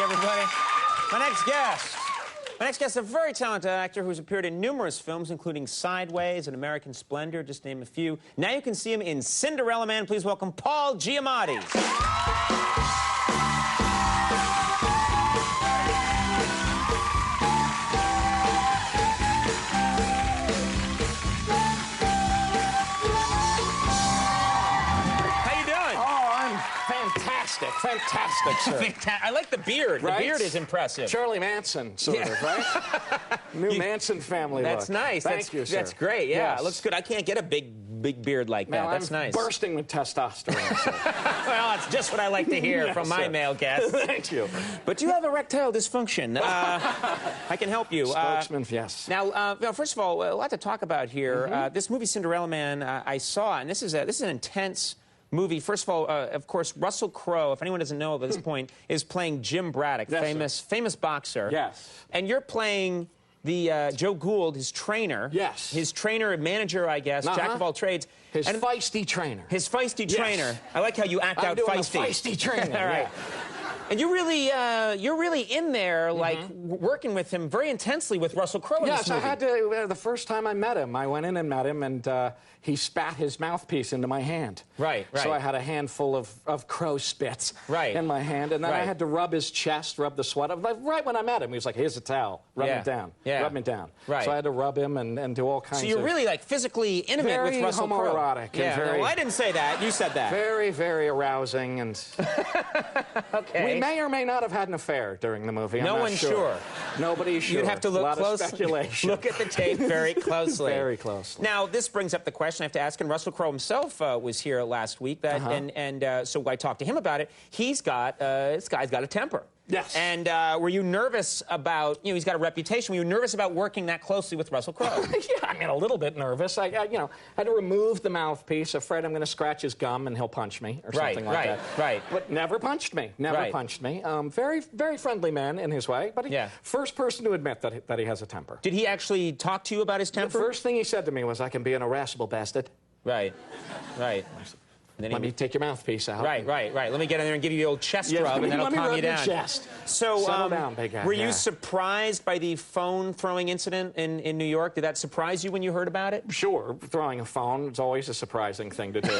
everybody. My next guest is a very talented actor who's appeared in numerous films, including Sideways and American Splendor, just to name a few. Now you can see him in Cinderella Man. Please welcome Paul Giamatti. Fantastic, sir. I like the beard. Right? The beard is impressive. Charlie Manson, sort of, right? New Manson family That's look. nice. Thank you, sir. That's great, yeah. Yes. It looks good. I can't get a big beard like that. That's nice. Bursting with testosterone, sir. Well, that's just what I like to hear from my male guests. Thank you. But you have erectile dysfunction. I can help you. Spokesman, yes. Now, first of all, a lot to talk about here. This movie, Cinderella Man, I saw, and this is an intense movie. First of all, of course, Russell Crowe, if anyone doesn't know at this point, is playing Jim Braddock, famous boxer. Yes. And you're playing the Joe Gould, his trainer. Yes. His trainer and manager, I guess, jack of all trades. His feisty trainer. His feisty trainer. I like how you act out feisty. Feisty trainer. All right. Yeah. And you're really in there, like, working with him very intensely with Russell Crowe in this movie. Yes, I had to, the first time I met him, I went in and met him, and he spat his mouthpiece into my hand. Right. So I had a handful of crow spits in my hand, and then I had to rub his chest, rub the sweat. Right when I met him, he was like, here's a towel, rub me down, rub me down. Right. So I had to rub him and do all kinds of... So you're really, like, physically intimate with Russell Crowe. Very homoerotic. Yeah, very, well, I didn't say that. You said that. Very, very arousing, and... Okay. We may or may not have had an affair during the movie. No one's sure. Nobody's sure. You'd have to look close. Speculation. Look at the tape very closely. Very closely. Now, this brings up the question I have to ask, and Russell Crowe himself was here last week, so I talked to him about it. This guy's got a temper. Yes. And were you nervous about, he's got a reputation. Were you nervous about working that closely with Russell Crowe? Yeah, I mean, a little bit nervous. I had to remove the mouthpiece, afraid I'm going to scratch his gum and he'll punch me or something like that. Right. But never punched me. Never punched me. Very, very friendly man in his way. But first person to admit that he has a temper. Did he actually talk to you about his temper? The first thing he said to me was, I can be an irascible bastard. Right. Let me take your mouthpiece out. Right. Let me get in there and give you the old chest rub, and that'll calm you down. Chest. So, settle down, big guy. Were you surprised by the phone-throwing incident in New York? Did that surprise you when you heard about it? Sure. Throwing a phone is always a surprising thing to do.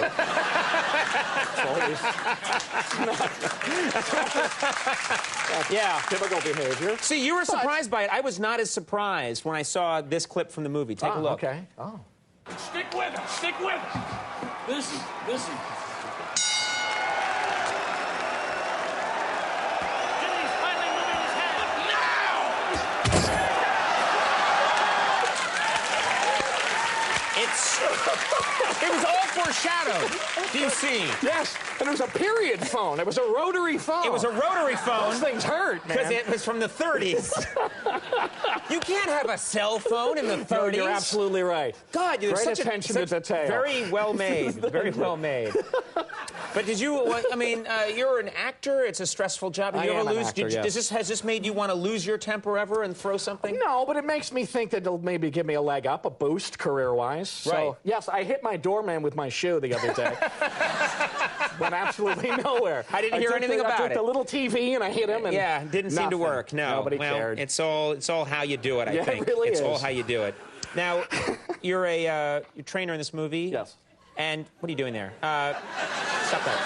Yeah. Typical behavior. See, you were surprised by it. I was not as surprised when I saw this clip from the movie. Take a look. Okay. Oh. Stick with it. Stick with it. Listen. Jimmy's finally moving his head. It was all foreshadowed. Do you see? Yes, and it was a period phone. It was a rotary phone. It was a rotary phone. Those things hurt, man. Because it was from the 30s. You can't have a cell phone in the 30s. No, you're absolutely right. God, you're Great attention to detail. Very well made. Very well made. But did you? I mean, you're an actor. It's a stressful job. Did you ever lose? Has this made you want to lose your temper ever and throw something? No, but it makes me think that it'll maybe give me a leg up, a boost career-wise. So, yes, I hit my doorman with my shoe the other day. Went absolutely nowhere. I didn't hear anything about it. I took the little TV and I hit him. And didn't seem to work. No, nobody cared. It's all how you do it. I think it really is. It's all how you do it. Now, you're a trainer in this movie. Yes. And what are you doing there? Stop that.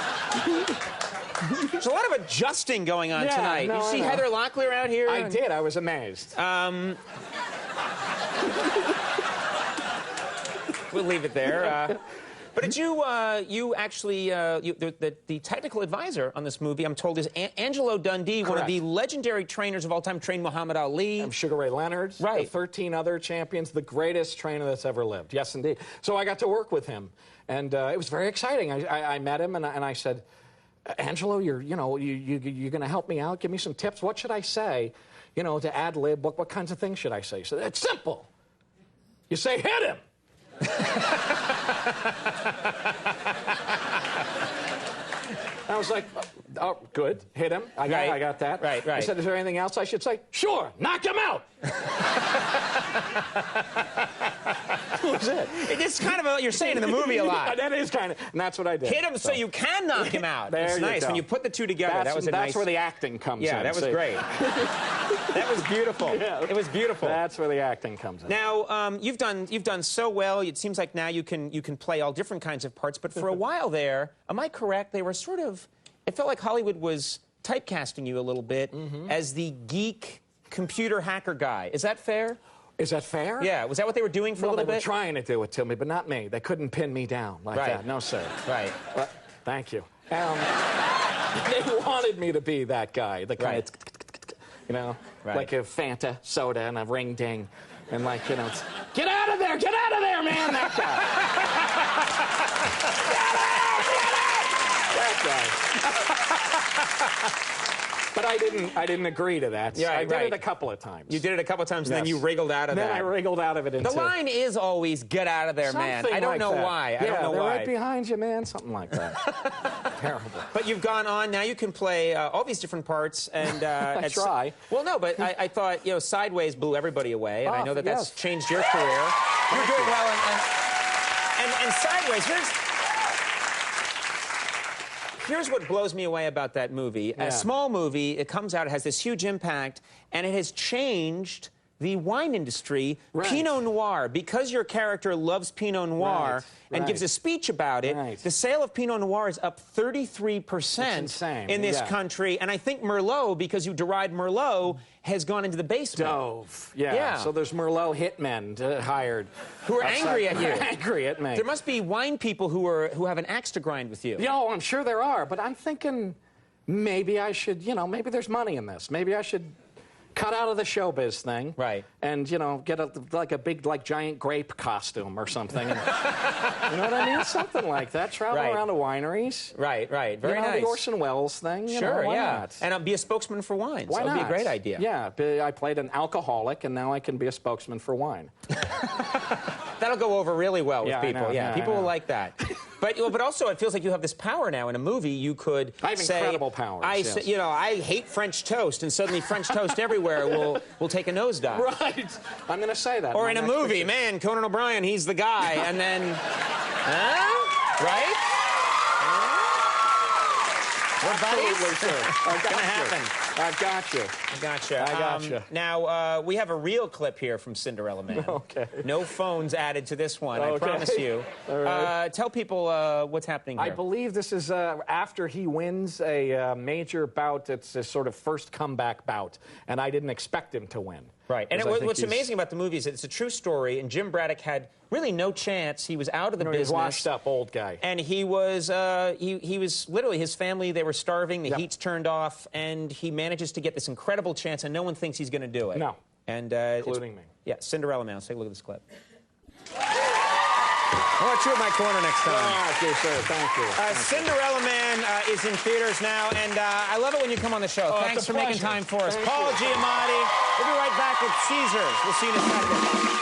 There's a lot of adjusting going on tonight. No, you see Heather Locklear around here? I did. I was amazed. We'll leave it there. But did you actually, the technical advisor on this movie, I'm told, is Angelo Dundee, one of the legendary trainers of all time, trained Muhammad Ali. Sugar Ray Leonard. Right. 13 other champions, the greatest trainer that's ever lived. Yes, indeed. So I got to work with him, and it was very exciting. I met him, and I said, Angelo, you're going to help me out? Give me some tips. What should I say, to ad-lib? What kinds of things should I say? He said, it's simple. You say, hit him. I was like, oh, good, hit him. I got that. Right. I said, is there anything else I should say? Sure, knock him out. That was it. It's kind of what you're saying in the movie a lot. That is kind of, and that's what I did. Hit him so you can knock him out. There It's you nice. go. When you put the two together, that was a nice... That's where the acting comes in. Yeah, that was great. That was beautiful. Yeah. It was beautiful. That's where the acting comes in. Now, you've done so well. It seems like now you can play all different kinds of parts. But for a while there, am I correct? They were sort of... It felt like Hollywood was typecasting you a little bit as the geek computer hacker guy. Is that fair? Is that fair? Yeah. Was that what they were doing for a little They were bit? trying to do it to me, but not me. They couldn't pin me down like that. No, sir. Right. Thank you. They wanted me to be that guy, the kind of, you know, like a Fanta soda and a ring ding, and like, you know, it's, get out of there, man, that guy. That guy. But I didn't agree to that. Yeah, I did it a couple of times. You did it a couple of times, and then you wriggled out of that. Then I wriggled out of it into... The line is always, get out of there, man. I don't know why. I don't know they're why. right behind you, man. Something like that. Terrible. But you've gone on. Now you can play all these different parts. And I try. Well, no, but I thought, you know, Sideways blew everybody away, and I know that that's changed your career. You're doing well. And Sideways, here's what blows me away about that movie. A small movie, it comes out, it has this huge impact, and it has changed the wine industry. Pinot Noir, because your character loves Pinot Noir and gives a speech about it, the sale of Pinot Noir is up 33% in this country. And I think Merlot, because you deride Merlot, has gone into the basement. Dove. Yeah. So there's Merlot hitmen hired. Who are angry at you. Angry at me. There must be wine people who have an axe to grind with you. Yo, I'm sure there are, but I'm thinking maybe I should, you know, maybe there's money in this. Maybe I should cut out of the showbiz thing. Right. And, you know, get a big, like, giant grape costume or something. And, you know what I mean? Something like that. Travel around to wineries. Right. Very nice. nice. The Orson Welles thing. Sure, why not? And be a spokesman for wines. Why not? That would be a great idea. Yeah. I played an alcoholic, and now I can be a spokesman for wine. That'll go over really well with people. I know, People will like that. But also, it feels like you have this power now. In a movie, you could I have say, incredible powers. You know, I hate French toast, and suddenly French toast everywhere will take a nosedive. Right. I'm going to say that. Or in a movie, man, Conan O'Brien, he's the guy, and then, right? We're buddies? Absolutely, sir. It's going to happen. I've got you. Gotcha. I gotcha. Now, we have a real clip here from Cinderella Man. Okay. No phones added to this one, I promise you. All right. Tell people what's happening here. I believe this is after he wins a major bout. It's his sort of first comeback bout, and I didn't expect him to win. Right. And what's amazing about the movie is it's a true story, and Jim Braddock had really no chance. He was out of the business. He was washed up old guy. And he was literally, his family, they were starving, the heat's turned off, and he manages to get this incredible chance, and no one thinks he's going to do it. No. And, including me. Yeah, Cinderella Man. Let's take a look at this clip. I want you at my corner next time. Thank you, sir. Thank you. Cinderella Man is in theaters now, and I love it when you come on the show. Thanks for making time for us. Paul Giamatti. We'll be right back with Caesars. We'll see you in a second.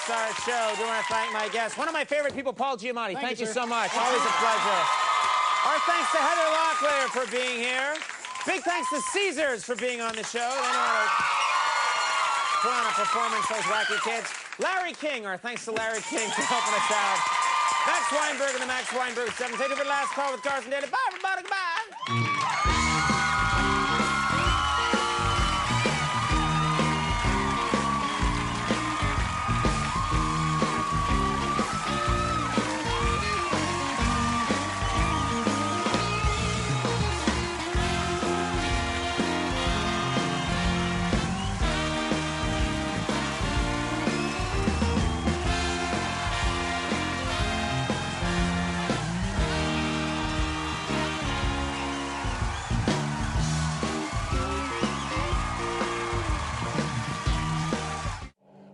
Our show. Do want to thank my guest, one of my favorite people, Paul Giamatti. Thank you so much. Always a pleasure. Our thanks to Heather Locklear for being here. Big thanks to Caesars for being on the show. They know how to put on a performance, those wacky kids. Larry King, our thanks to Larry King for helping us out. Max Weinberg and the Max Weinberg 7. Take it for the last call with Carson Daly. Bye, everybody. Goodbye.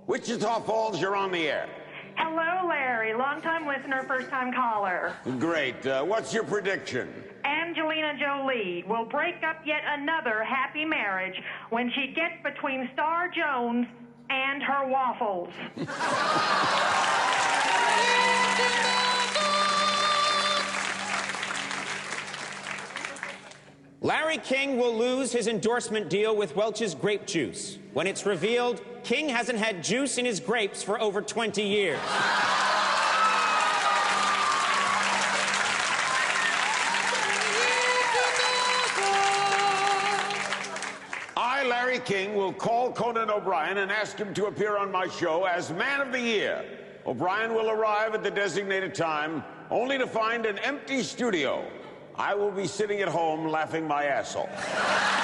Wichita Falls, you're on the air. Hello. Hello, Larry. Long-time listener, first-time caller. Great. What's your prediction? Angelina Jolie will break up yet another happy marriage when she gets between Star Jones and her waffles. Larry King will lose his endorsement deal with Welch's grape juice when it's revealed King hasn't had juice in his grapes for over 20 years. I, Larry King, will call Conan O'Brien and ask him to appear on my show as Man of the Year. O'Brien will arrive at the designated time, only to find an empty studio. I will be sitting at home laughing my ass off.